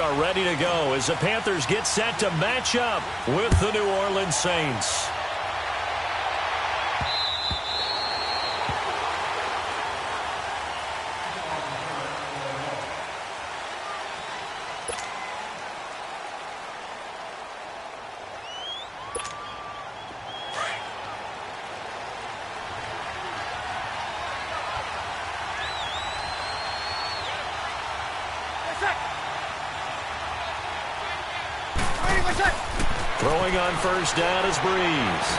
are ready to go as the Panthers get set to match up with the New Orleans Saints. Throwing on first down is Breeze.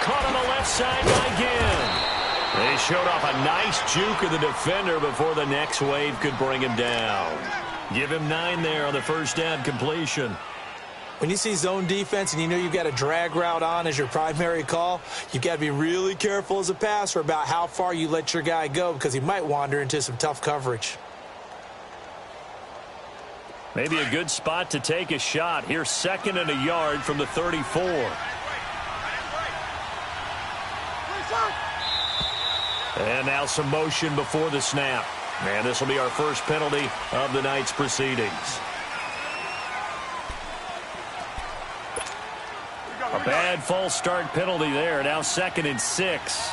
Caught on the left side by Ginn. They showed off a nice juke of the defender before the next wave could bring him down. Give him 9 there on the first down completion. When you see zone defense and you know you've got a drag route on as your primary call, you've got to be really careful as a passer about how far you let your guy go because he might wander into some tough coverage. Maybe a good spot to take a shot. Here's 2nd and a yard from the 34. And now some motion before the snap. And this will be our first penalty of the night's proceedings. A bad false start penalty there. Now 2nd and 6.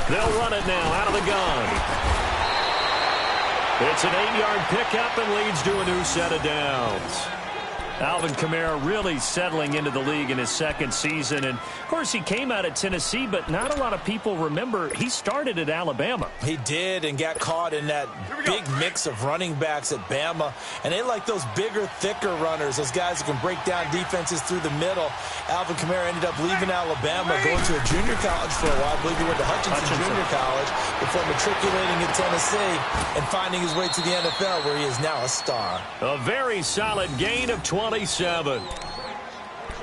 They'll run it now out of the gun. It's an 8-yard pickup and leads to a new set of downs. Alvin Kamara really settling into the league in his 2nd season. And, of course, he came out of Tennessee, but not a lot of people remember he started at Alabama. He did and got caught in that big mix of running backs at Bama. And they like those bigger, thicker runners, those guys who can break down defenses through the middle. Alvin Kamara ended up leaving Alabama, going to a junior college for a while. I believe he went to Hutchinson Junior College before matriculating in Tennessee and finding his way to the NFL, where he is now a star. A very solid gain of 27.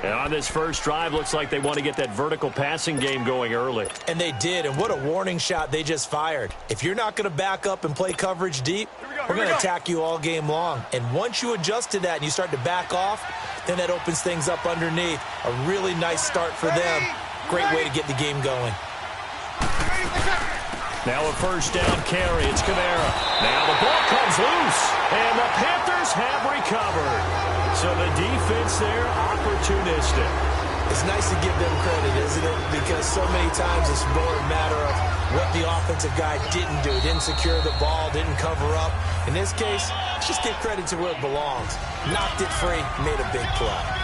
And on this first drive, looks like they want to get that vertical passing game going early. And they did, and what a warning shot they just fired. If you're not going to back up and play coverage deep, we're going to attack you all game long. And once you adjust to that and you start to back off, then that opens things up underneath. A really nice start for them. Great way to get the game going. Now a first down carry. It's Kamara. Now the ball comes loose, and the Panthers have recovered. So the defense there, opportunistic. It's nice to give them credit, isn't it? Because so many times it's more a matter of what the offensive guy didn't do. Didn't secure the ball, didn't cover up. In this case, just give credit to where it belongs. Knocked it free, made a big play.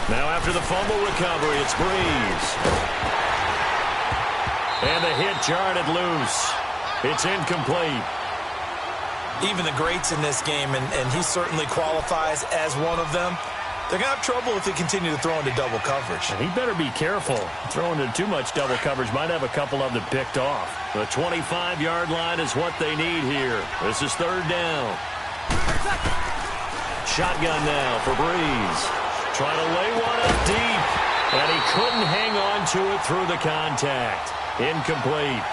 Now after the fumble recovery, it's Breeze. And the hit jarred it loose. It's incomplete. Even the greats in this game, and he certainly qualifies as one of them, they're going to have trouble if they continue to throw into double coverage. And he better be careful. Throwing into too much double coverage might have a couple of them picked off. The 25-yard line is what they need here. This is 3rd down. Shotgun now for Breeze. Trying to lay one up deep. And he couldn't hang on to it through the contact. Incomplete.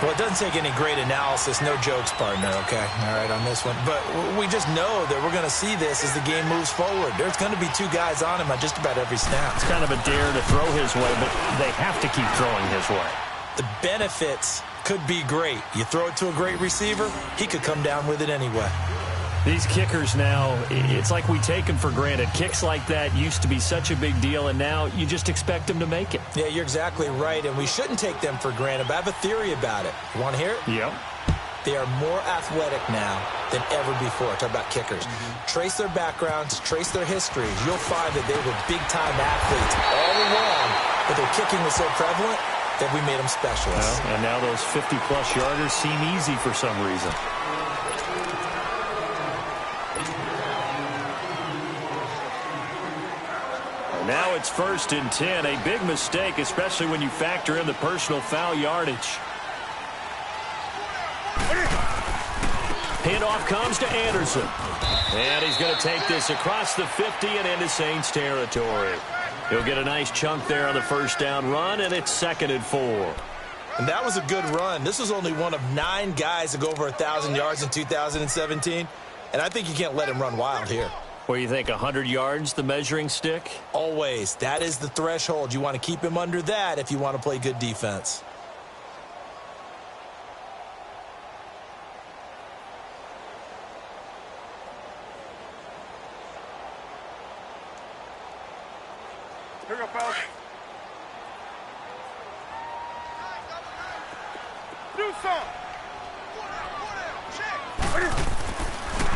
Well, it doesn't take any great analysis. No jokes, partner, okay? All right, on this one. But we just know that we're going to see this as the game moves forward. There's going to be 2 guys on him on just about every snap. It's kind of a dare to throw his way, but they have to keep throwing his way. The benefits could be great. You throw it to a great receiver, he could come down with it anyway. These kickers now, it's like we take them for granted. Kicks like that used to be such a big deal, and now you just expect them to make it. Yeah, you're exactly right, and we shouldn't take them for granted, but I have a theory about it. You want to hear it? Yep. They are more athletic now than ever before. Talk about kickers. Trace their backgrounds, trace their histories. You'll find that they were big-time athletes all along, but their kicking was so prevalent that we made them specialists. Well, and now those 50-plus yarders seem easy for some reason. Now it's 1st and 10. A big mistake, especially when you factor in the personal foul yardage. Handoff comes to Anderson. And he's going to take this across the 50 and into Saints territory. He'll get a nice chunk there on the first down run, and it's 2nd and 4. And that was a good run. This was only one of 9 guys to go over 1,000 yards in 2017. And I think you can't let him run wild here. What do you think, 100 yards, the measuring stick? Always. That is the threshold. You want to keep him under that if you want to play good defense. Here we go, fellas. Do some.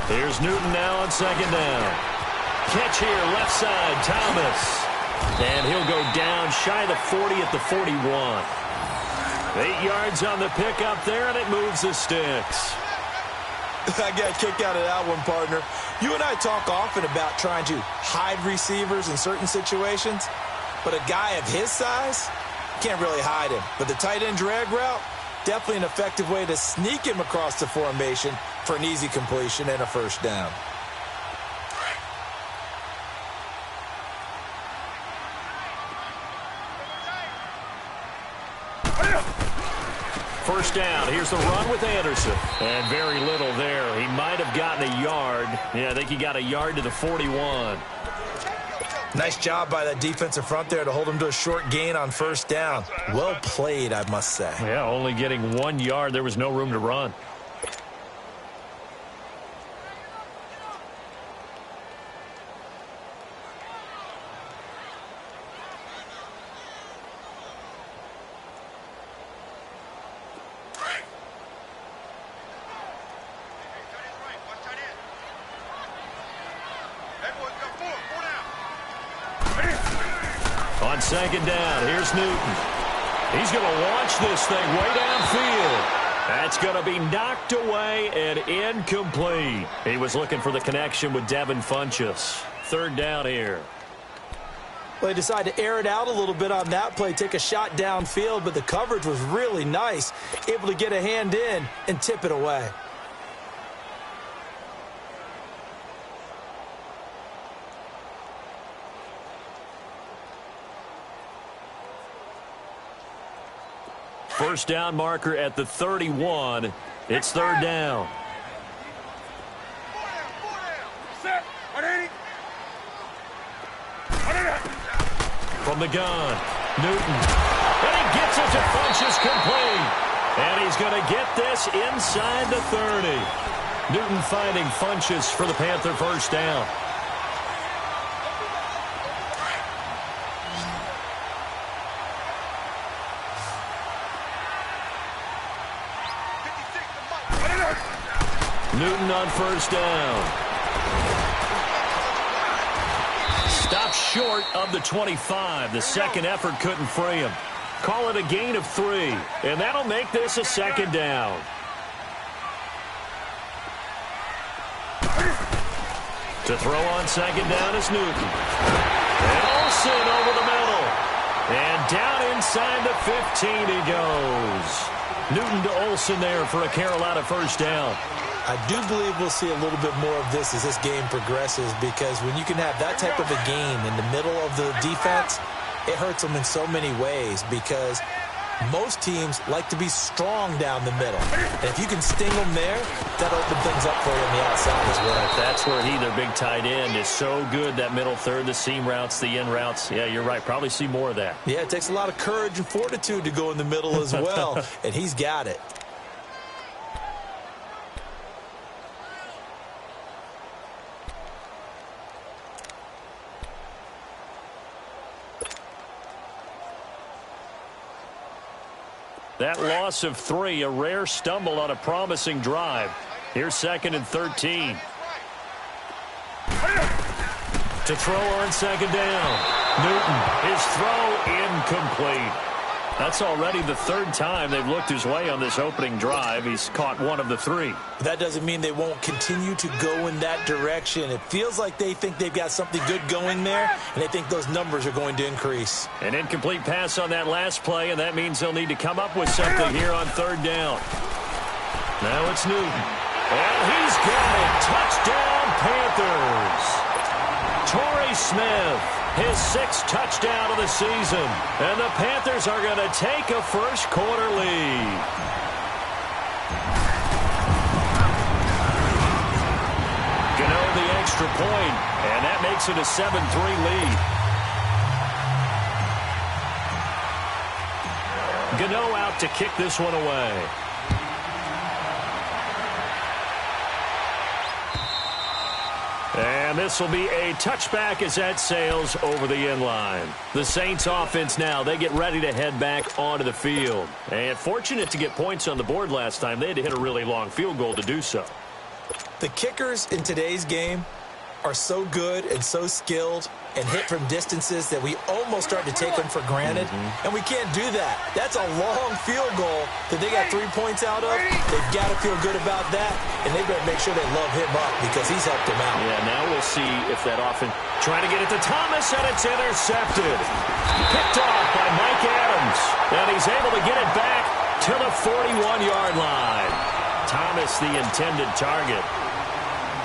Here's Newton now on 2nd down. Catch here, left side, Thomas. And he'll go down shy of the 40 at the 41. 8 yards on the pickup there, and it moves the sticks. I got kicked out of that one, partner. You and I talk often about trying to hide receivers in certain situations, but a guy of his size can't really hide him. But the tight end drag route, definitely an effective way to sneak him across the formation for an easy completion and a first down. First down. Here's the run with Anderson. And very little there. He might have gotten a yard. Yeah, I think he got a yard to the 41. Nice job by that defensive front there to hold him to a short gain on first down. Well played, I must say. Yeah, only getting 1 yard. There was no room to run. On 2nd down, here's Newton. He's going to launch this thing way downfield. That's going to be knocked away and incomplete. He was looking for the connection with Devin Funchess. 3rd down here. Well, they decided to air it out a little bit on that play, take a shot downfield, but the coverage was really nice. Able to get a hand in and tip it away. First down marker at the 31. It's 3rd down. From the gun, Newton. And he gets it to Funchess complete. And he's going to get this inside the 30. Newton finding Funchess for the Panther first down. Newton on first down. Stopped short of the 25. The second effort couldn't free him. Call it a gain of 3. And that'll make this a 2nd down. To throw on 2nd down is Newton. And Olsen over the middle. And down inside the 15 he goes. Newton to Olsen there for a Carolina first down. I do believe we'll see a little bit more of this as this game progresses, because when you can have that type of a gain in the middle of the defense, it hurts them in so many ways, because most teams like to be strong down the middle. And if you can sting them there, that'll open things up for you on the outside as well. That's where their big tight end, is so good, that middle third, the seam routes, the in routes. Yeah, you're right. Probably see more of that. Yeah, it takes a lot of courage and fortitude to go in the middle as well, and he's got it. That loss of 3, a rare stumble on a promising drive. Here's 2nd and 13. To throw on 2nd down. Newton, his throw incomplete. That's already the 3rd time they've looked his way on this opening drive. He's caught 1 of the 3. That doesn't mean they won't continue to go in that direction. It feels like they think they've got something good going there, and they think those numbers are going to increase. An incomplete pass on that last play, and that means they'll need to come up with something here on 3rd down. Now it's Newton. And he's got it. Touchdown, Panthers. Torrey Smith, his 6th touchdown of the season. And the Panthers are going to take a first-quarter lead. Gano the extra point, and that makes it a 7-3 lead. Gano out to kick this one away. And this will be a touchback as that sails over the end line. The Saints offense now, they get ready to head back onto the field. And fortunate to get points on the board last time. They had to hit a really long field goal to do so. The kickers in today's game are so good and so skilled and hit from distances that we almost start to take them for granted. And we can't do that. That's a long field goal that they got 3 points out of. They've got to feel good about that, and they better make sure they love him up because he's helped them out. Yeah, now we'll see if that offense trying to get it to Thomas, and it's intercepted. Picked off by Mike Adams, and he's able to get it back to the 41-yard line. Thomas, the intended target.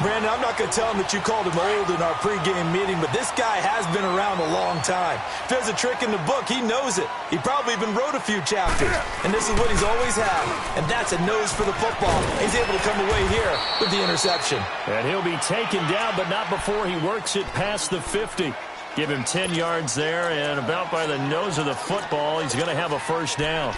Brandon, I'm not going to tell him that you called him old in our pregame meeting, but this guy has been around a long time. If there's a trick in the book, he knows it. He probably even wrote a few chapters, and this is what he's always had, and that's a nose for the football. He's able to come away here with the interception. And he'll be taken down, but not before he works it past the 50. Give him 10 yards there, and about by the nose of the football, he's going to have a first down.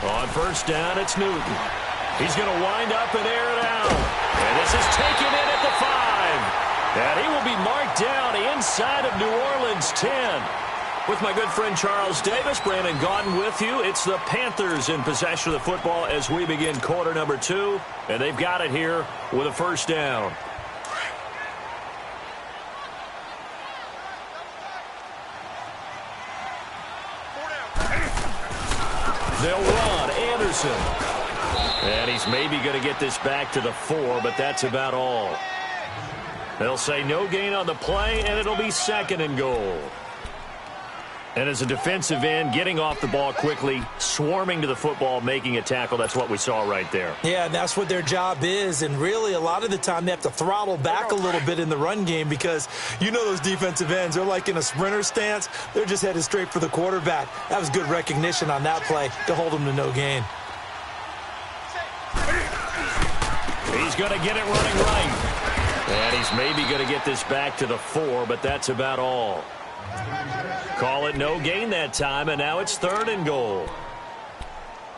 On first down, it's Newton. He's going to wind up and air it out. And this is taken in at the 5. And he will be marked down inside of New Orleans 10. With my good friend Charles Davis, Brandon Gaudin with you. It's the Panthers in possession of the football as we begin quarter number 2. And they've got it here with a first down. They'll run Anderson. And he's maybe going to get this back to the 4, but that's about all. They'll say no gain on the play, and it'll be 2nd and goal. And as a defensive end, getting off the ball quickly, swarming to the football, making a tackle, that's what we saw right there. Yeah, and that's what their job is. And really, a lot of the time, they have to throttle back a little bit in the run game because you know those defensive ends, they're like in a sprinter stance. They're just headed straight for the quarterback. That was good recognition on that play to hold them to no gain. He's going to get it running right. And he's maybe going to get this back to the 4, but that's about all. Call it no gain that time, and now it's 3rd and goal.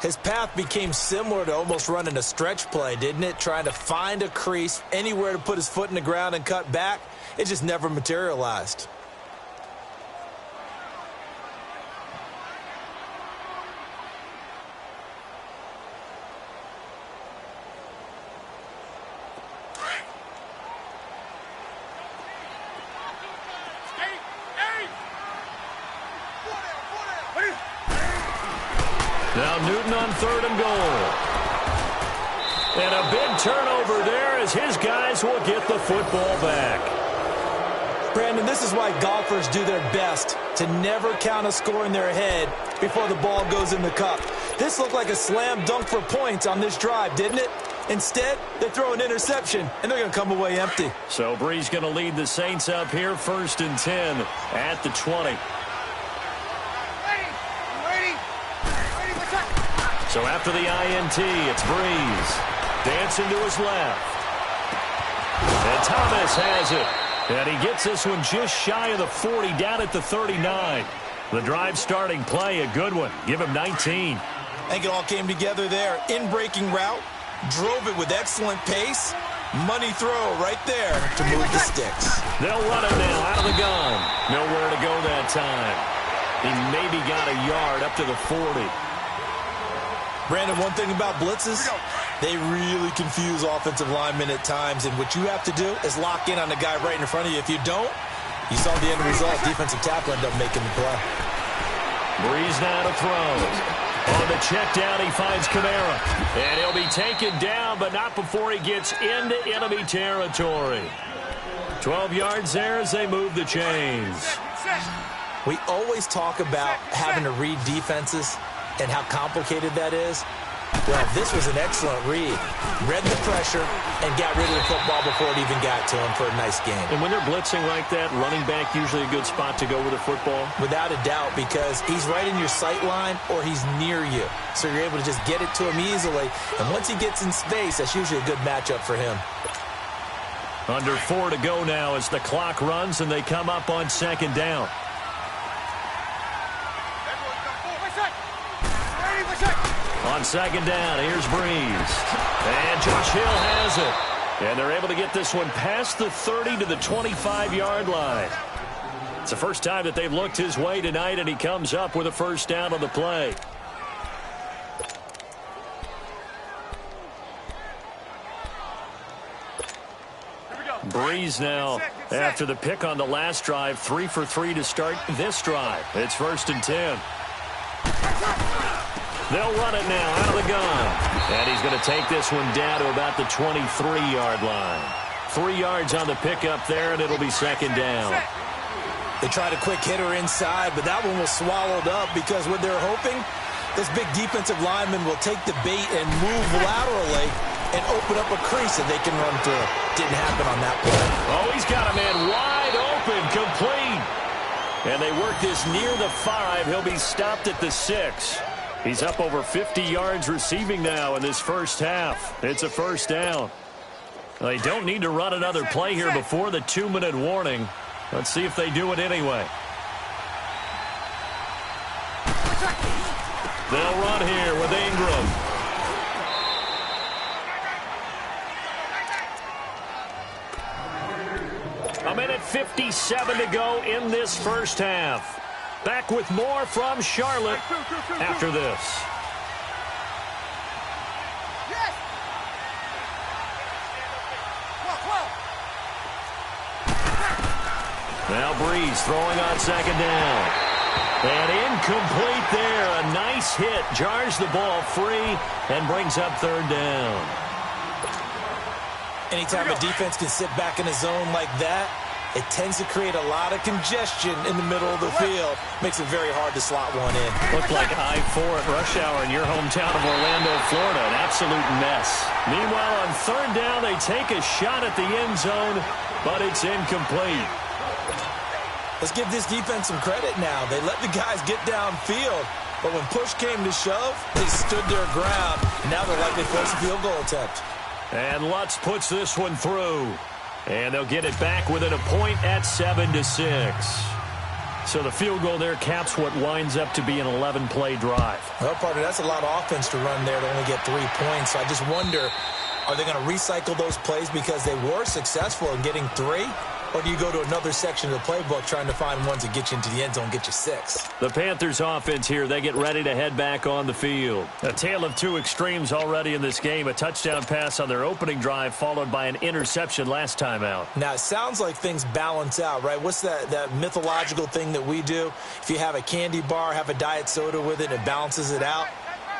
His path became similar to almost running a stretch play, didn't it? Trying to find a crease, anywhere to put his foot in the ground and cut back. It just never materialized. Now Newton on 3rd and goal. And a big turnover there as his guys will get the football back. Brandon, this is why golfers do their best to never count a score in their head before the ball goes in the cup. This looked like a slam dunk for points on this drive, didn't it? Instead, they throw an interception, and they're going to come away empty. So Bree's going to lead the Saints up here, 1st and 10 at the 20. So after the INT, it's Breeze. Dancing to his left. And Thomas has it. And he gets this one just shy of the 40, down at the 39. The drive starting play, a good one. Give him 19. I think it all came together there. In-breaking route. Drove it with excellent pace. Money throw right there to move the sticks. They'll run it now out of the gun. Nowhere to go that time. He maybe got a yard up to the 40. Brandon, one thing about blitzes, they really confuse offensive linemen at times, and what you have to do is lock in on the guy right in front of you. If you don't, you saw the end result. Defensive tackle ended up making the play. Breeze now to throw. On the check down, he finds Kamara. And he'll be taken down, but not before he gets into enemy territory. 12 yards there as they move the chains. We always talk about having to read defenses and how complicated that is. Well, this was an excellent read. Read the pressure and got rid of the football before it even got to him for a nice game. And when they're blitzing like that, running back usually a good spot to go with the football? Without a doubt, because he's right in your sight line or he's near you. So you're able to just get it to him easily. And once he gets in space, that's usually a good matchup for him. Under 4 to go now as the clock runs and they come up on second down. On second down, here's Breeze. And Josh Hill has it. And they're able to get this one past the 30 to the 25-yard line. It's the first time that they've looked his way tonight, and he comes up with a first down on the play. Breeze now, after the pick on the last drive, 3 for 3 to start this drive. It's 1st and 10. They'll run it now out of the gun. And he's going to take this one down to about the 23-yard line. 3 yards on the pickup there, and it'll be second down. They tried a quick hitter inside, but that one was swallowed up because what they're hoping, this big defensive lineman will take the bait and move laterally and open up a crease that they can run through. Didn't happen on that play. Oh, he's got a man wide open, complete. And they work this near the 5. He'll be stopped at the 6. He's up over 50 yards receiving now in this first half. It's a first down. They don't need to run another play here before the 2-minute warning. Let's see if they do it anyway. They'll run here with Ingram. A minute 57 to go in this first half. Back with more from Charlotte after this. Now Breeze throwing on second down. And incomplete there. A nice hit. Jars the ball free and brings up third down. Anytime a defense can sit back in a zone like that, it tends to create a lot of congestion in the middle of the field. Makes it very hard to slot one in. Looked like I-4 at rush hour in your hometown of Orlando, Florida. An absolute mess. Meanwhile, on third down, they take a shot at the end zone, but it's incomplete. Let's give this defense some credit now. They let the guys get downfield, but when push came to shove, they stood their ground. Now they're likely to force a field goal attempt. And Lutz puts this one through. And they'll get it back within a point at 7-6. So the field goal there caps what winds up to be an 11-play drive. Well, partner, that's a lot of offense to run there to only get 3 points. So I just wonder, are they going to recycle those plays because they were successful in getting 3? Or do you go to another section of the playbook trying to find ones that get you into the end zone and get you 6? The Panthers offense here, they get ready to head back on the field. A tale of two extremes already in this game. A touchdown pass on their opening drive followed by an interception last time out. Now, it sounds like things balance out, right? What's that mythological thing that we do? If you have a candy bar, have a diet soda with it, it balances it out.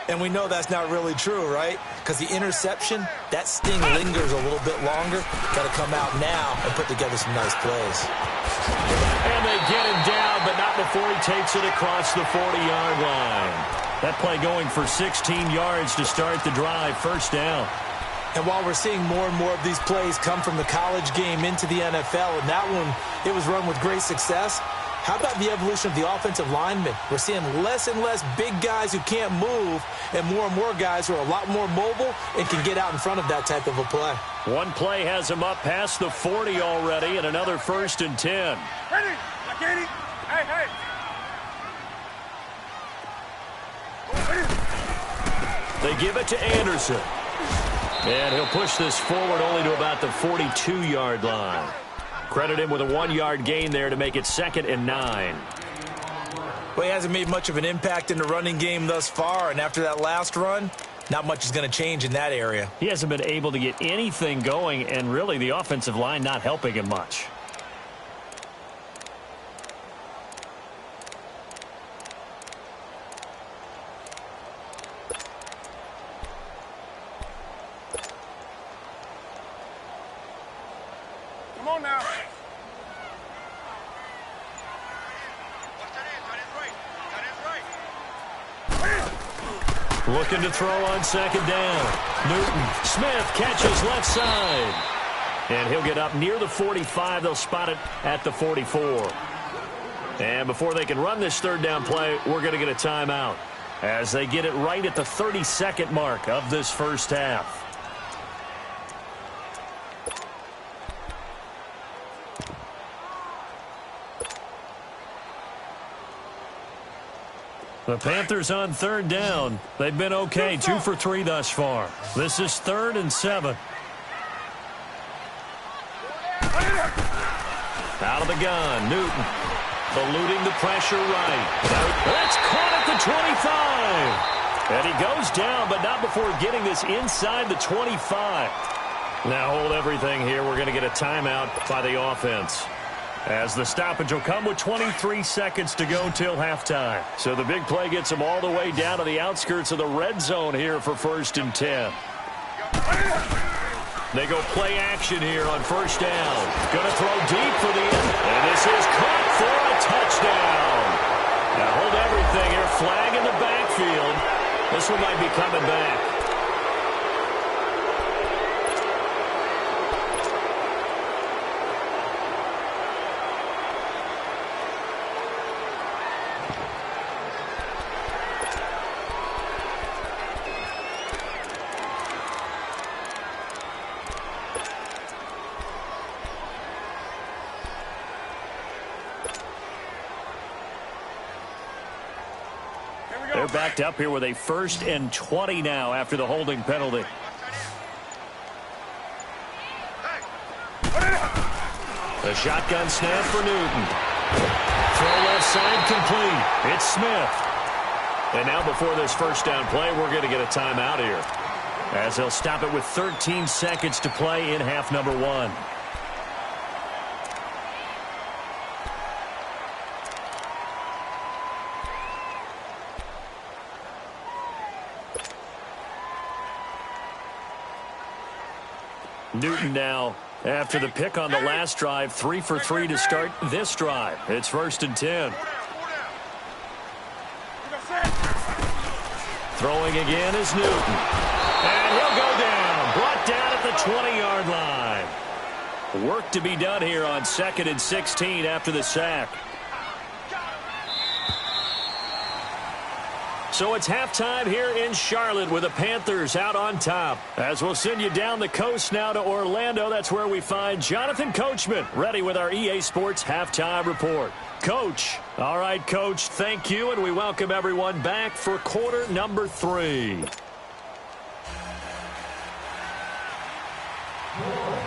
And we know that's not really true, right? Because the interception, that sting lingers a little bit longer. Got to come out now and put together some nice plays. And they get him down, but not before he takes it across the 40-yard line. That play going for 16 yards to start the drive. First down. And while we're seeing more and more of these plays come from the college game into the NFL, and that one, it was run with great success, how about the evolution of the offensive linemen? We're seeing less and less big guys who can't move and more guys who are a lot more mobile and can get out in front of that type of a play. One play has him up past the 40 already, and another 1st and 10. Ready? Hey, hey. They give it to Anderson. And he'll push this forward only to about the 42-yard line. Credit him with a 1-yard gain there to make it 2nd and 9. Well, he hasn't made much of an impact in the running game thus far, and after that last run, not much is going to change in that area. He hasn't been able to get anything going, and really the offensive line not helping him much. Looking to throw on second down. Newton. Smith catches left side. And he'll get up near the 45. They'll spot it at the 44. And before they can run this third down play, we're going to get a timeout as they get it right at the 30-second mark of this first half. The Panthers on third down. They've been okay, 2 for 3 thus far. This is 3rd and 7. Out of the gun, Newton. Eluding the pressure right. That's caught at the 25. And he goes down, but not before getting this inside the 25. Now hold everything here. We're going to get a timeout by the offense, as the stoppage will come with 23 seconds to go till halftime. So the big play gets them all the way down to the outskirts of the red zone here for 1st and 10. They go play action here on first down. Going to throw deep for the end. And this is caught for a touchdown. Now hold everything here. Flag in the backfield. This one might be coming back. They're backed up here with a 1st and 20 now after the holding penalty. The shotgun snap for Newton. Throw left side complete. It's Smith. And now before this first down play, we're going to get a timeout here, as they'll stop it with 13 seconds to play in half number 1. Newton now, after the pick on the last drive, 3 for 3 to start this drive. It's 1st and 10. Throwing again is Newton. And he'll go down. Brought down at the 20-yard line. Work to be done here on 2nd and 16 after the sack. So it's halftime here in Charlotte with the Panthers out on top. As we'll send you down the coast now to Orlando, that's where we find Jonathan Coachman, ready with our EA Sports Halftime Report. Coach. All right, Coach, thank you, and we welcome everyone back for quarter number 3.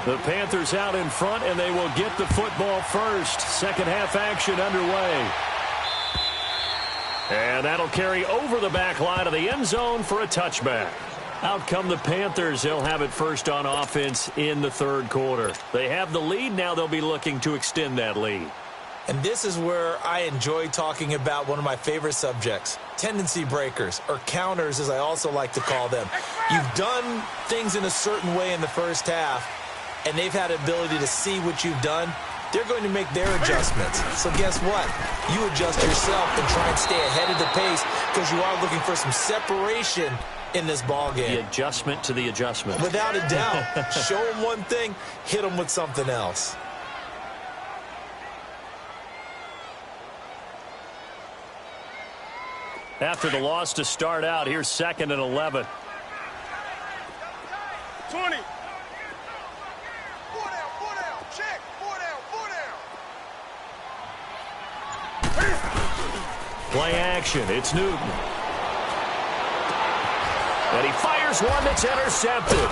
The Panthers out in front, and they will get the football first. Second half action underway. And that'll carry over the back line of the end zone for a touchback. Out come the Panthers. They'll have it first on offense in the 3rd quarter. They have the lead. Now they'll be looking to extend that lead. And this is where I enjoy talking about one of my favorite subjects, tendency breakers, or counters as I also like to call them. You've done things in a certain way in the first half, and they've had the ability to see what you've done. They're going to make their adjustments. So guess what? You adjust yourself and try and stay ahead of the pace, because you are looking for some separation in this ball game. The adjustment to the adjustment. Without a doubt. Show them one thing, hit them with something else. After the loss to start out, here's 2nd and 11. 20. Play action. It's Newton. And he fires one that's intercepted.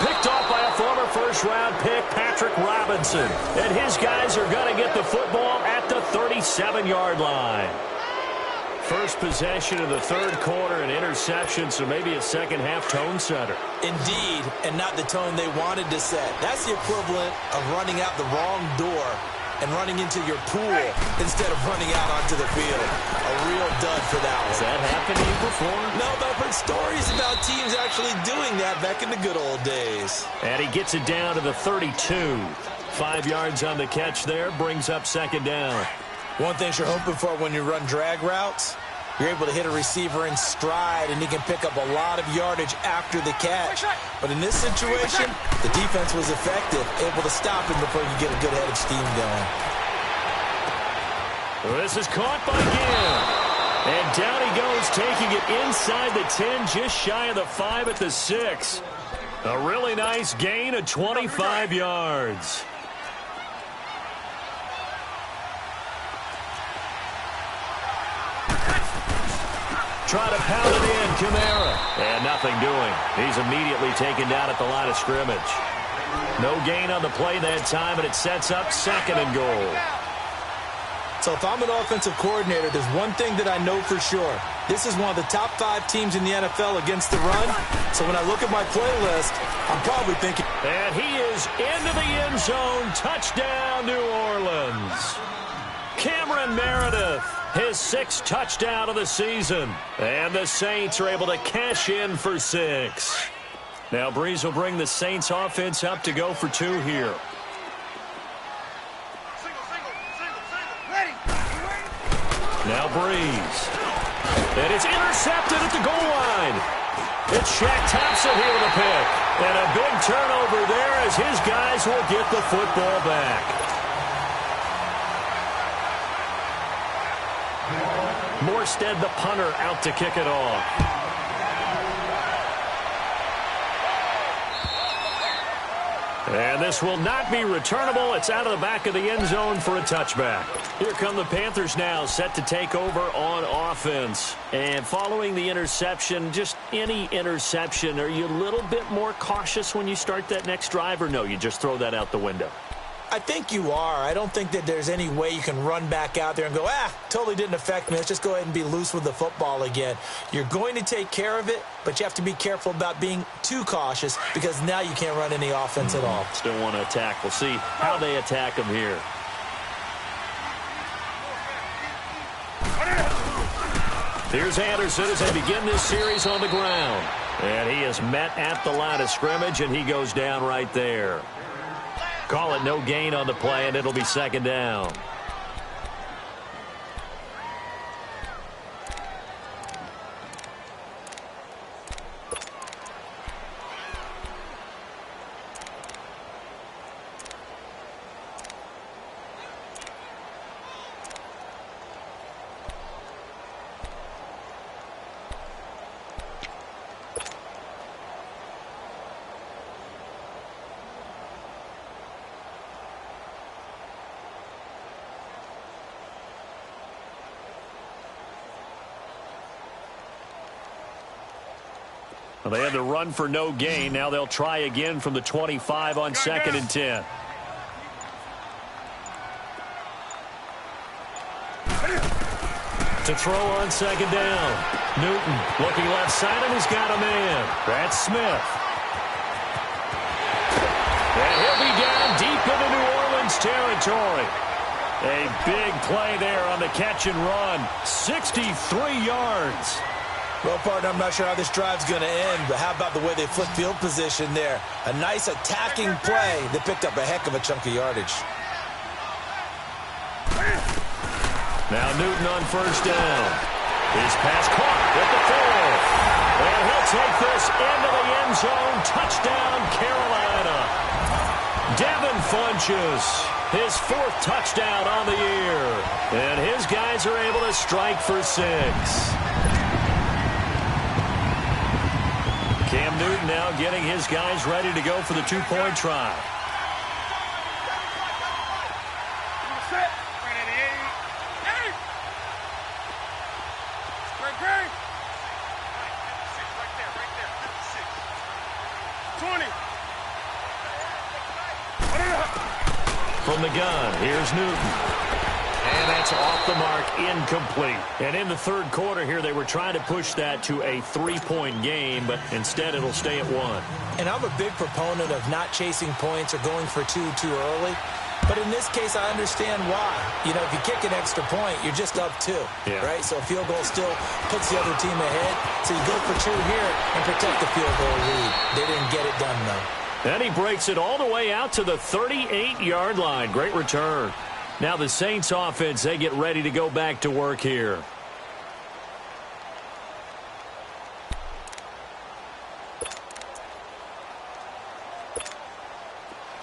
Picked off by a former first-round pick, Patrick Robinson. And his guys are going to get the football at the 37-yard line. First possession of the 3rd quarter, an interception, so maybe a second-half tone setter. Indeed, and not the tone they wanted to set. That's the equivalent of running out the wrong door and running into your pool instead of running out onto the field. A real dud for that one. Has that happened to you before? No, but I've heard stories about teams actually doing that back in the good old days. And he gets it down to the 32. 5 yards on the catch there, brings up 2nd down. One thing you're hoping for when you run drag routes, you're able to hit a receiver in stride, and he can pick up a lot of yardage after the catch. But in this situation, the defense was effective, able to stop him before you get a good head of steam going. This is caught by Gibb. And down he goes, taking it inside the 10, just shy of the 5 at the 6. A really nice gain of 25 yards. Try to pound it in, Kamara. And nothing doing. He's immediately taken down at the line of scrimmage. No gain on the play that time, and it sets up 2nd and goal. So if I'm an offensive coordinator, there's one thing that I know for sure. This is one of the top 5 teams in the NFL against the run. So when I look at my playlist, I'm probably thinking... And he is into the end zone. Touchdown, New Orleans. Cameron Meredith, his 6th touchdown of the season. And the Saints are able to cash in for 6. Now Breeze will bring the Saints offense up to go for 2 here. Now Breeze. And it's intercepted at the goal line. It's Shaq Thompson here with a pick. And a big turnover there as his guys will get the football back. Morstead, the punter, out to kick it off. And this will not be returnable. It's out of the back of the end zone for a touchback. Here come the Panthers now, set to take over on offense. And following the interception, just any interception, are you a little bit more cautious when you start that next drive, or no, you just throw that out the window? I think you are. I don't think that there's any way you can run back out there and go, totally didn't affect me. Let's just go ahead and be loose with the football again. You're going to take care of it, but you have to be careful about being too cautious because now you can't run any offense at all. Still want to attack. We'll see how they attack him here. Here's Anderson as they begin this series on the ground. And he is met at the line of scrimmage, and he goes down right there. Call it no gain on the play, and it'll be 2nd down. Well, they had to run for no gain. Now they'll try again from the 25 on 2nd and 10. To throw on 2nd down. Newton looking left side, and he's got a man. That's Smith. And he'll be down deep into New Orleans territory. A big play there on the catch and run. 63 yards. Well, partner, I'm not sure how this drive's going to end, but how about the way they flipped field position there? A nice attacking play that picked up a heck of a chunk of yardage. Now Newton on 1st down. His pass caught at the 4. And he'll take this into the end zone. Touchdown, Carolina. Devin Funchess, his 4th touchdown on the year. And his guys are able to strike for 6. Cam Newton now getting his guys ready to go for the 2-point try. From the gun, here's Newton. And that's off the mark, incomplete. And in the 3rd quarter here, they were trying to push that to a 3-point game, but instead it'll stay at 1. And I'm a big proponent of not chasing points or going for 2 too early. But in this case, I understand why. You know, if you kick an extra point, you're just up 2, right? So a field goal still puts the other team ahead. So you go for 2 here and protect the field goal lead. They didn't get it done, though. And he breaks it all the way out to the 38-yard line. Great return. Now the Saints offense, they get ready to go back to work here.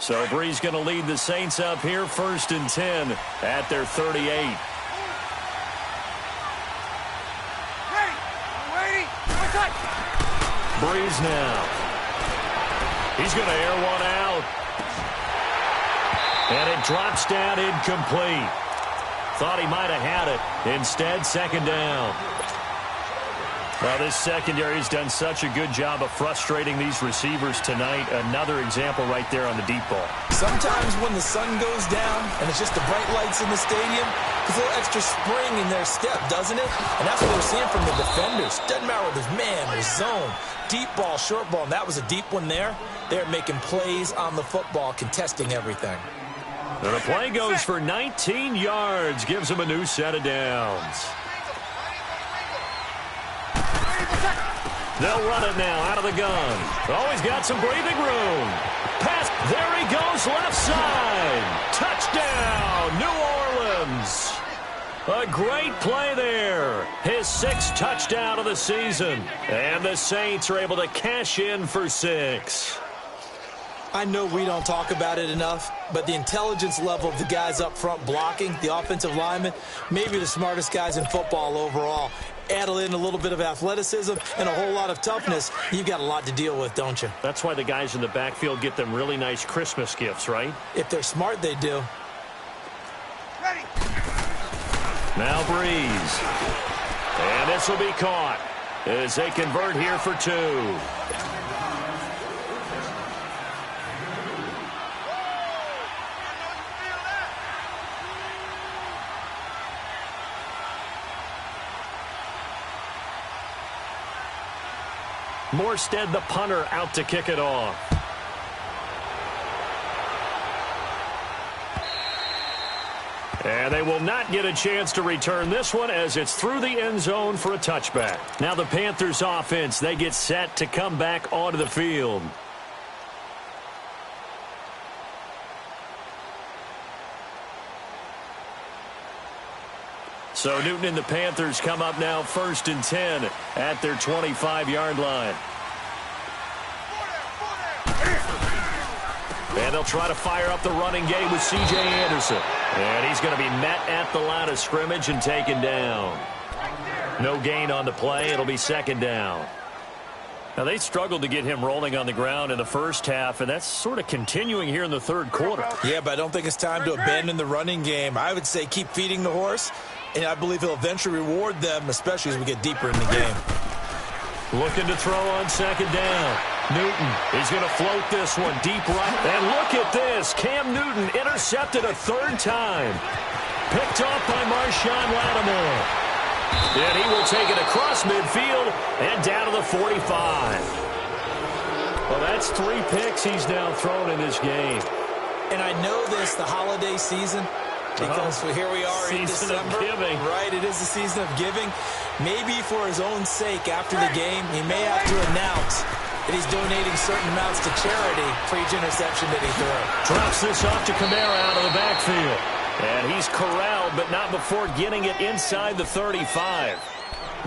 So Brees going to lead the Saints up here, 1st and 10 at their 38. Brees now. He's going to air one out. And it drops down incomplete. Thought he might have had it. Instead, 2nd down. Well, this secondary has done such a good job of frustrating these receivers tonight. Another example right there on the deep ball. Sometimes when the sun goes down and it's just the bright lights in the stadium, there's a little extra spring in their step, doesn't it? And that's what we're seeing from the defenders. Doesn't matter whether there's man or zone, deep ball, short ball, and that was a deep one there. They're making plays on the football, contesting everything. And the play goes for 19 yards, gives them a new set of downs. They'll run it now out of the gun. Oh, he's got some breathing room. Pass. There he goes, left side. Touchdown, New Orleans. A great play there. His 6th touchdown of the season. And the Saints are able to cash in for 6. I know we don't talk about it enough, but the intelligence level of the guys up front blocking, the offensive linemen, maybe the smartest guys in football overall. Add in a little bit of athleticism and a whole lot of toughness, you've got a lot to deal with, don't you? That's why the guys in the backfield get them really nice Christmas gifts, right? If they're smart, they do. Ready. Now Brees. And this will be caught as they convert here for 2. Morstead, the punter, out to kick it off. And they will not get a chance to return this one as it's through the end zone for a touchback. Now the Panthers offense, they get set to come back onto the field. So Newton and the Panthers come up now 1st and 10 at their 25-yard line. And they'll try to fire up the running game with C.J. Anderson. And he's going to be met at the line of scrimmage and taken down. No gain on the play. It'll be 2nd down. Now, they struggled to get him rolling on the ground in the first half, and that's sort of continuing here in the 3rd quarter. Yeah, but I don't think it's time to abandon the running game. I would say keep feeding the horse, and I believe he'll eventually reward them, especially as we get deeper in the game. Looking to throw on 2nd down. Newton, he's going to float this one deep right. And look at this. Cam Newton intercepted a 3rd time. Picked off by Marshawn Lattimore. And he will take it across midfield and down to the 45. Well, that's 3 picks he's now thrown in this game. And I know this, the holiday season, because here we are in December. Season of giving. Right, it is the season of giving. Maybe for his own sake after the game, he may have to announce that he's donating certain amounts to charity for each interception that he threw. Drops this off to Kamara out of the backfield. And he's corralled, but not before getting it inside the 35.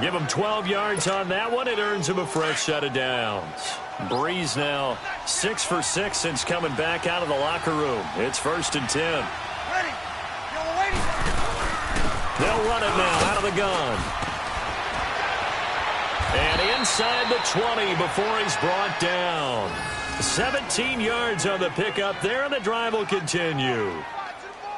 Give him 12 yards on that one. It earns him a fresh set of downs. Brees now 6 for 6 since coming back out of the locker room. It's 1st and 10. Ready. Yellow lady. They'll run it now out of the gun. And inside the 20 before he's brought down. 17 yards on the pickup there, and the drive will continue.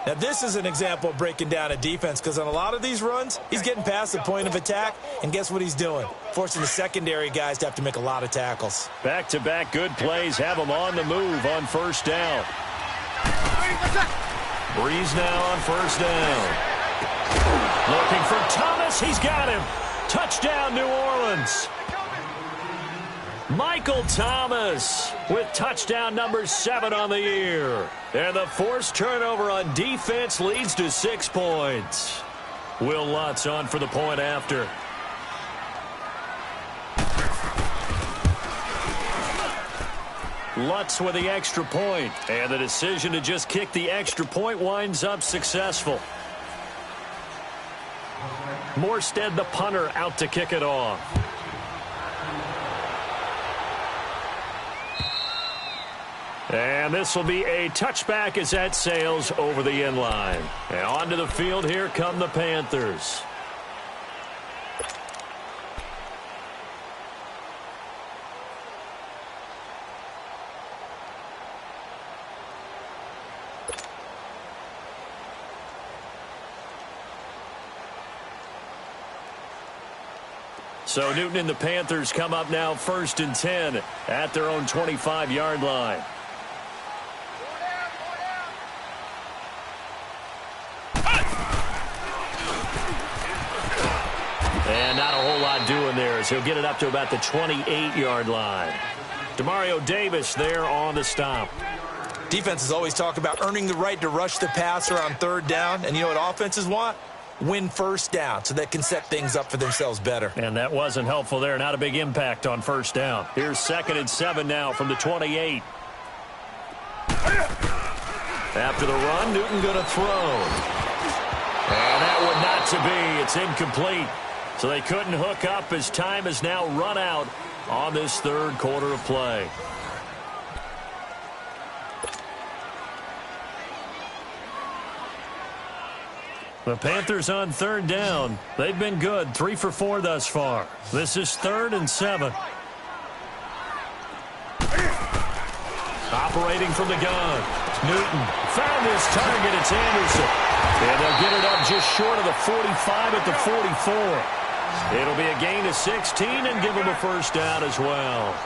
Now, this is an example of breaking down a defense, because on a lot of these runs, he's getting past the point of attack, and guess what he's doing? Forcing the secondary guys to have to make a lot of tackles. Back-to-back good plays have him on the move on 1st down. Brees now on 1st down. Looking for Thomas. He's got him. Touchdown, New Orleans. Michael Thomas with touchdown number 7 on the year. And the forced turnover on defense leads to 6 points. Will Lutz on for the point after. Lutz with the extra point. And the decision to just kick the extra point winds up successful. Morstead, the punter, out to kick it off. And this will be a touchback as that sails over the end line. And onto the field, here come the Panthers. So Newton and the Panthers come up now 1st and 10 at their own 25-yard line. And not a whole lot doing there as he'll get it up to about the 28-yard line. Demario Davis there on the stop. Defenses always talk about earning the right to rush the passer on 3rd down. And you know what offenses want? Win 1st down so they can set things up for themselves better. And that wasn't helpful there. Not a big impact on 1st down. Here's 2nd and 7 now from the 28. After the run, Newton going to throw. And that one not to be. It's incomplete. So they couldn't hook up as time has now run out on this 3rd quarter of play. The Panthers on 3rd down. They've been good, 3 for 4 thus far. This is 3rd and 7. Operating from the gun. Newton found his target. It's Anderson. And they'll get it up just short of the 45 at the 44. It'll be a gain of 16 and give them a 1st down as well.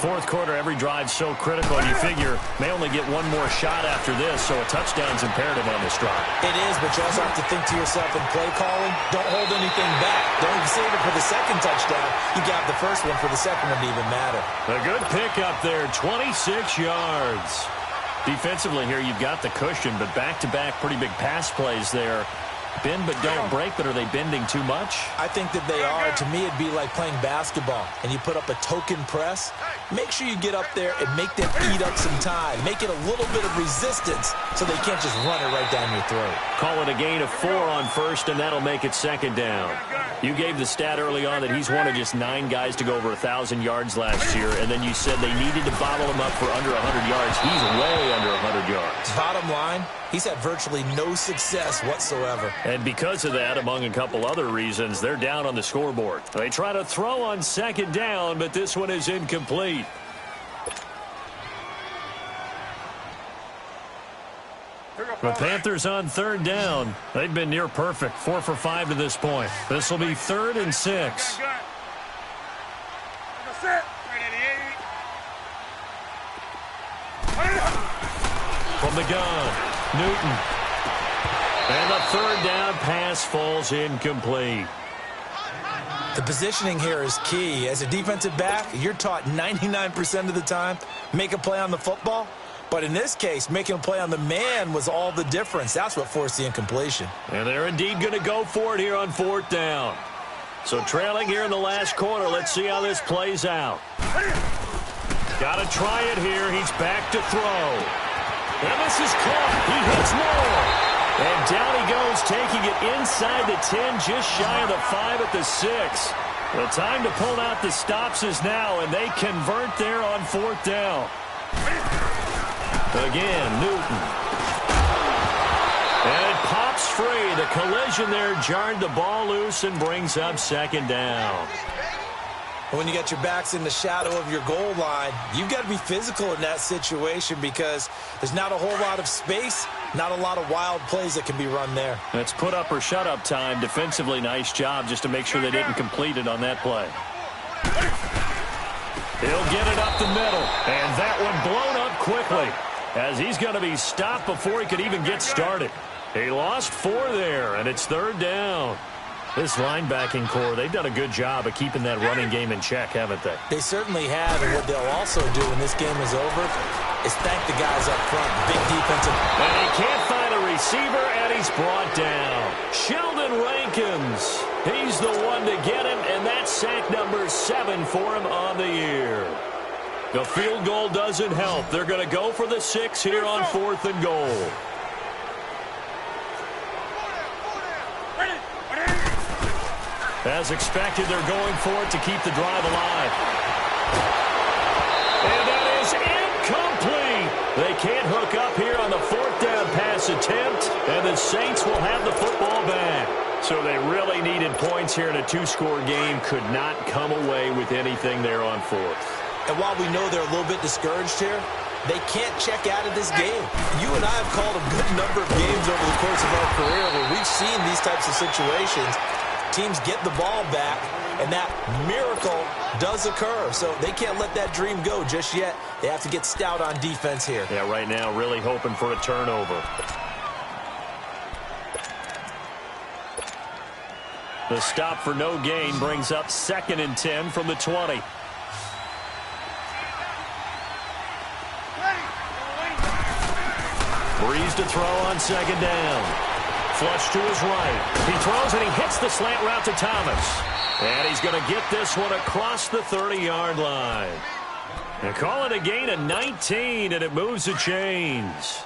4th quarter, every drive so critical, and you figure may only get one more shot after this, so a touchdown's imperative on this drive. It is, but you also have to think to yourself in play calling, don't hold anything back. Don't save it for the 2nd touchdown. You got the 1st one for the 2nd one to even matter. A good pick up there, 26 yards. Defensively here, you've got the cushion, but back-to-back pretty big pass plays there. Bend but don't break, but are they bending too much? I think that they are. To me, it'd be like playing basketball, and you put up a token press. Make sure you get up there and make them eat up some time. Make it a little bit of resistance so they can't just run it right down your throat. Call it a gain of 4 on 1st, and that'll make it 2nd down. You gave the stat early on that he's one of just 9 guys to go over 1,000 yards last year, and then you said they needed to bottle him up for under 100 yards. He's way under 100 yards. Bottom line, he's had virtually no success whatsoever. And because of that, among a couple other reasons, they're down on the scoreboard. They try to throw on 2nd down, but this one is incomplete. The Panthers on 3rd down. They've been near perfect, 4 for 5 to this point. This will be 3rd and 6. From the gun, Newton. And the 3rd down pass falls incomplete. The positioning here is key. As a defensive back, you're taught 99% of the time, make a play on the football. But in this case, making a play on the man was all the difference. That's what forced the incompletion. And they're indeed going to go for it here on 4th down. So trailing here in the last quarter, let's see how this plays out. Got to try it here. He's back to throw. And this is caught. He hits more. And down he goes, taking it inside the 10, just shy of the 5 at the 6. The time to pull out the stops is now, and they convert there on 4th down. Again, Newton. And it pops free. The collision there jarred the ball loose and brings up 2nd down. When you got your backs in the shadow of your goal line, you've got to be physical in that situation because there's not a whole lot of space, not a lot of wild plays that can be run there. That's put up or shut up time. Defensively, nice job just to make sure they didn't complete it on that play. He'll get it up the middle, and that one blown up quickly as he's going to be stopped before he could even get started. He lost 4 there, and it's 3rd down. This linebacking core, they've done a good job of keeping that running game in check, haven't they? They certainly have, and what they'll also do when this game is over is thank the guys up front. Big defensive. And he can't find a receiver, and he's brought down. Sheldon Rankins, he's the one to get him, and that's sack number 7 for him on the year. The field goal doesn't help. They're going to go for the 6 here on 4th and goal. As expected, they're going for it to keep the drive alive. And that is incomplete. They can't hook up here on the fourth down pass attempt, and the Saints will have the football back. So they really needed points here in a two-score game. Could not come away with anything there on fourth. And while we know they're a little bit discouraged here, they can't check out of this game. You and I have called a good number of games over the course of our career where we've seen these types of situations. Teams get the ball back, and that miracle does occur. So they can't let that dream go just yet. They have to get stout on defense here. Yeah, right now really hoping for a turnover. The stop for no gain brings up 2nd and 10 from the 20. Breeze to throw on 2nd down. Flush to his right. He throws and he hits the slant route to Thomas. And he's going to get this one across the 30-yard line. And call it a gain of 19, and it moves the chains.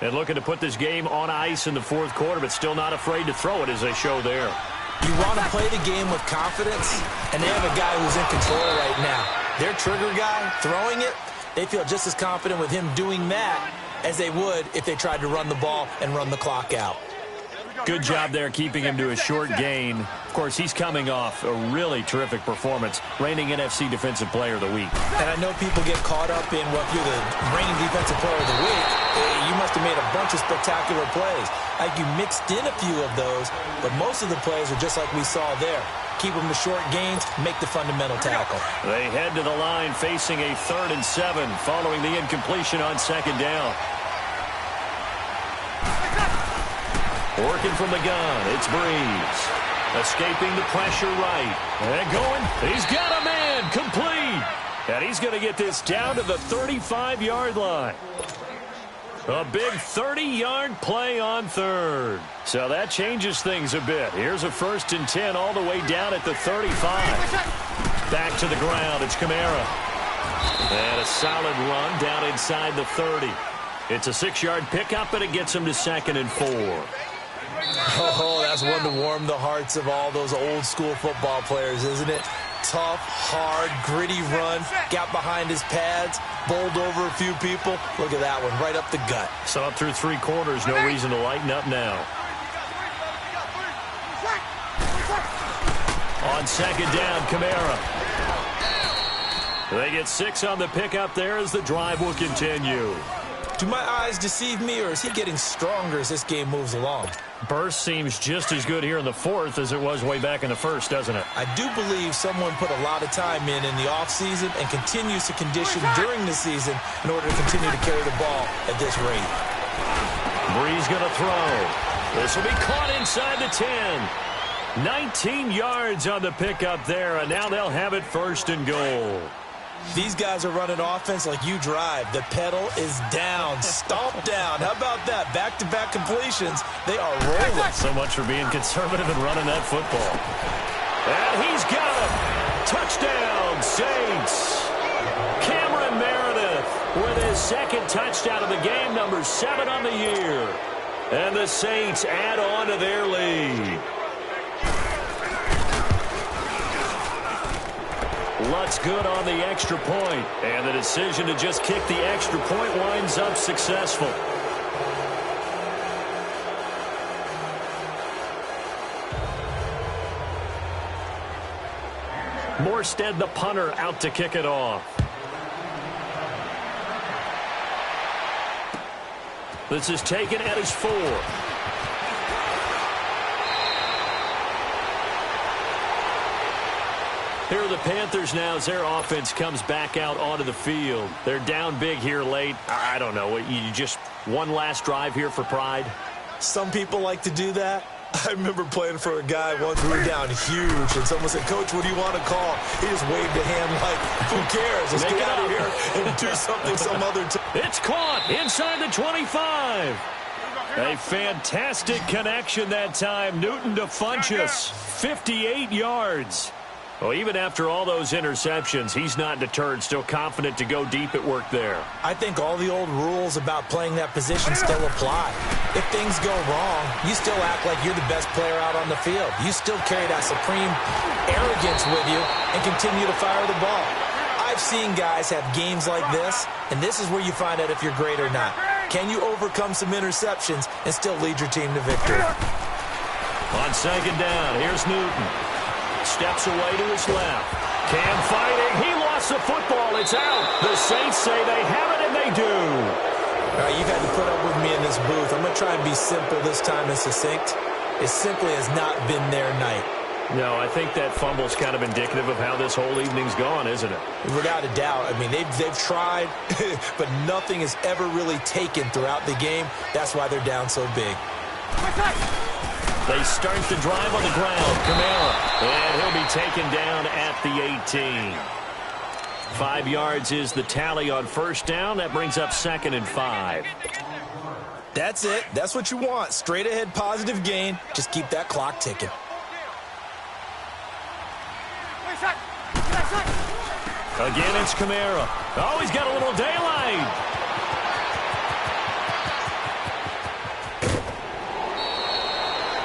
And looking to put this game on ice in the fourth quarter, but still not afraid to throw it as they show there. You want to play the game with confidence, and they have a guy who's in control right now. Their trigger guy throwing it, they feel just as confident with him doing that as they would if they tried to run the ball and run the clock out. Good job there keeping him to a short gain. Of course, he's coming off a really terrific performance, reigning NFC Defensive Player of the Week. And I know people get caught up in, well, if you're the reigning Defensive Player of the Week, you must have made a bunch of spectacular plays. Like you mixed in a few of those, but most of the plays are just like we saw there. Keep them to short gains, make the fundamental tackle. They head to the line facing a 3rd and 7 following the incompletion on 2nd down. Working from the gun, it's Breeze. Escaping the pressure right. And going, he's got a man, complete. And he's going to get this down to the 35-yard line. A big 30-yard play on 3rd. So that changes things a bit. Here's a 1st and 10 all the way down at the 35. Back to the ground, it's Kamara. And a solid run down inside the 30. It's a 6-yard pickup, and it gets him to 2nd and 4. Oh, that's one to warm the hearts of all those old-school football players, isn't it? Tough, hard, gritty run, got behind his pads, bowled over a few people. Look at that one, right up the gut. So up through 3 quarters, no reason to lighten up now. On 2nd down, Kamara. They get 6 on the pickup there as the drive will continue. Do my eyes deceive me, or is he getting stronger as this game moves along? Burst seems just as good here in the 4th as it was way back in the 1st, doesn't it? I do believe someone put a lot of time in the offseason and continues to condition during the season in order to continue to carry the ball at this rate. Breeze going to throw. This will be caught inside the 10. 19 yards on the pickup there, and now they'll have it 1st and goal. These guys are running offense like you drive. The pedal is down, stomp down. How about that? Back-to-back completions. They are rolling. So much for being conservative and running that football. And he's got it. Touchdown, Saints. Cameron Meredith with his 2nd touchdown of the game, number 7 on the year. And the Saints add on to their lead. Lutz good on the extra point, and the decision to just kick the extra point winds up successful. Morstead, the punter, out to kick it off. This is taken at his 4. Here are the Panthers now as their offense comes back out onto the field. They're down big here late. I don't know. You just one last drive here for pride? Some people like to do that. I remember playing for a guy once. We were down huge, and someone said, "Coach, what do you want to call?" He just waved a hand like, "Who cares? Let's get out of here and do something some other time." It's caught inside the 25. A fantastic connection that time. Newton to Funchess. 58 yards. Well, even after all those interceptions, he's not deterred, still confident to go deep at work there. I think all the old rules about playing that position still apply. If things go wrong, you still act like you're the best player out on the field. You still carry that supreme arrogance with you and continue to fire the ball. I I've seen guys have games like this, and this is where you find out if you're great or not. Can you overcome some interceptions and still lead your team to victory? On second down, here's Newton. Steps away to his left. Cam fighting. He lost the football. It's out. The Saints say they have it, and they do. All right, you've had to put up with me in this booth. I'm going to try and be simple this time and succinct. It simply has not been their night. No, I think that fumble's kind of indicative of how this whole evening's gone, isn't it? Without a doubt. I mean, they've tried, but nothing is ever really taken throughout the game. That's why they're down so big. They start the drive on the ground. Kamara. And he'll be taken down at the 18. 5 yards is the tally on first down. That brings up 2nd and 5. That's it. That's what you want. Straight ahead positive gain. Just keep that clock ticking. Again, it's Kamara. Oh, he's got a little daylight.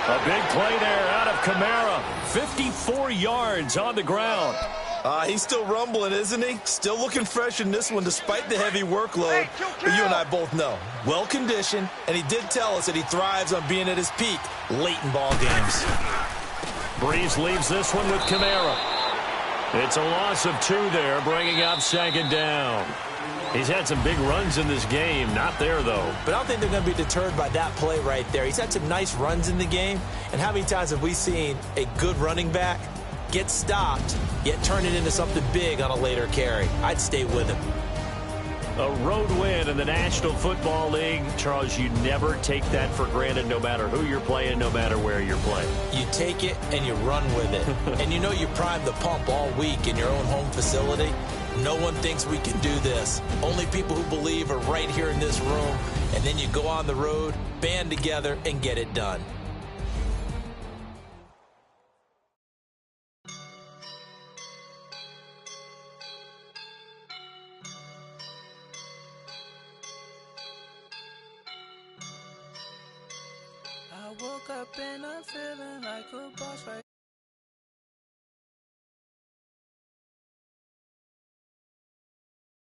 A big play there out of Kamara. 54 yards on the ground. He's still rumbling, isn't he? Still looking fresh in this one despite the heavy workload. But you and I both know, well-conditioned, and he did tell us that he thrives on being at his peak late in ball games. Breeze leaves this one with Kamara. It's a loss of 2 there, bringing up 2nd down. He's had some big runs in this game. Not there, though. But I don't think they're going to be deterred by that play right there. He's had some nice runs in the game. And how many times have we seen a good running back get stopped, yet turn it into something big on a later carry? I'd stay with him. A road win in the National Football League. Charles, you never take that for granted no matter who you're playing, no matter where you're playing. You take it and you run with it. And you know you primed the pump all week in your own home facility. No one thinks we can do this. Only people who believe are right here in this room. And then you go on the road, band together, and get it done. I woke up and I'm feeling like a boss right